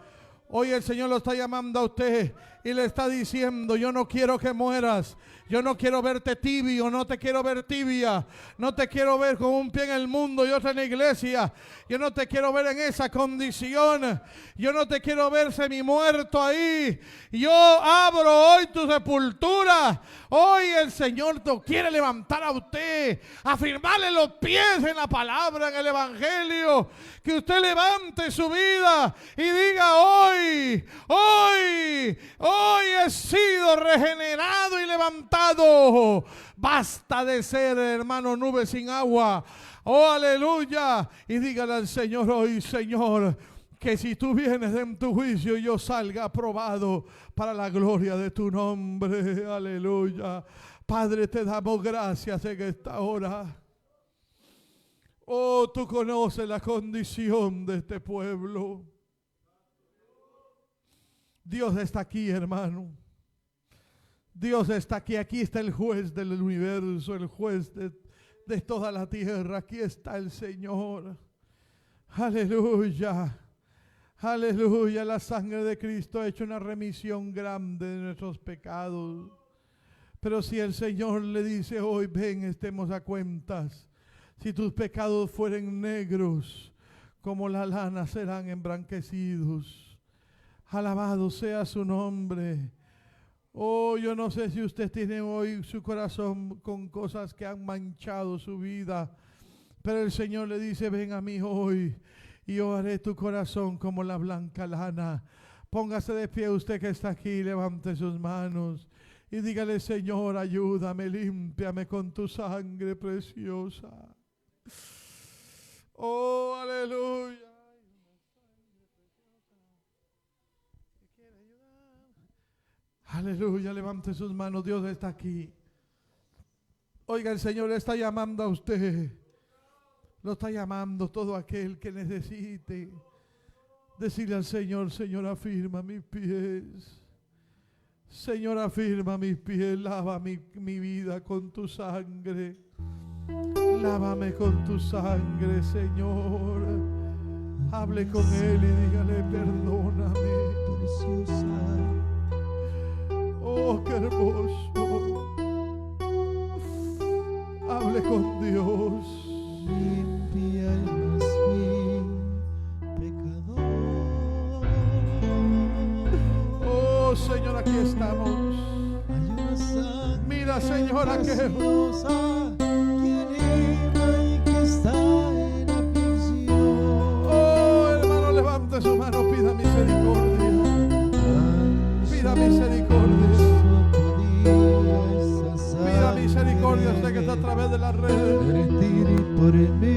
Hoy el Señor lo está llamando a usted y le está diciendo: yo no quiero que mueras. Yo no quiero verte tibio, no te quiero ver tibia. No te quiero ver con un pie en el mundo y otro en la iglesia. Yo no te quiero ver en esa condición. Yo no te quiero ver semi-muerto ahí. Yo abro hoy tu sepultura. Hoy el Señor te quiere levantar a usted, afirmarle los pies en la palabra, en el Evangelio. Que usted levante su vida y diga: hoy he sido regenerado y levantado. Basta de ser, hermano, nube sin agua. Oh, aleluya. Y dígale al Señor hoy: Señor, que si tú vienes en tu juicio, yo salga aprobado para la gloria de tu nombre. Aleluya. Padre, te damos gracias en esta hora. Oh, tú conoces la condición de este pueblo. Dios está aquí, hermano. Dios está aquí. Aquí está el juez del universo, el juez de toda la tierra. Aquí está el Señor. Aleluya. Aleluya. La sangre de Cristo ha hecho una remisión grande de nuestros pecados. Pero si el Señor le dice hoy: ven, estemos a cuentas. Si tus pecados fueren negros como la lana, serán emblanquecidos. Alabado sea su nombre. Oh, yo no sé si usted tiene hoy su corazón con cosas que han manchado su vida, pero el Señor le dice: ven a mí hoy y yo haré tu corazón como la blanca lana. Póngase de pie usted que está aquí, levante sus manos y dígale: Señor, ayúdame, límpiame con tu sangre preciosa. Oh, aleluya. Aleluya, levante sus manos, Dios está aquí. Oiga, el Señor le está llamando a usted. Lo está llamando todo aquel que necesite. Decirle al Señor: Señor, afirma mis pies. Señor, afirma mis pies. Lava mi vida con tu sangre. Lávame con tu sangre, Señor. Hable con Él y dígale: perdóname. Preciosa. Oh, qué hermoso. Hable con Dios. Limpia el más vil pecador. Oh, Señor, aquí estamos. Mira, Señor, aquel que libra y que está en aflicción. Oh, hermano, levante su mano, pida misericordia. Pida misericordia. Pida misericordia, sé que está a través de las redes. Por mí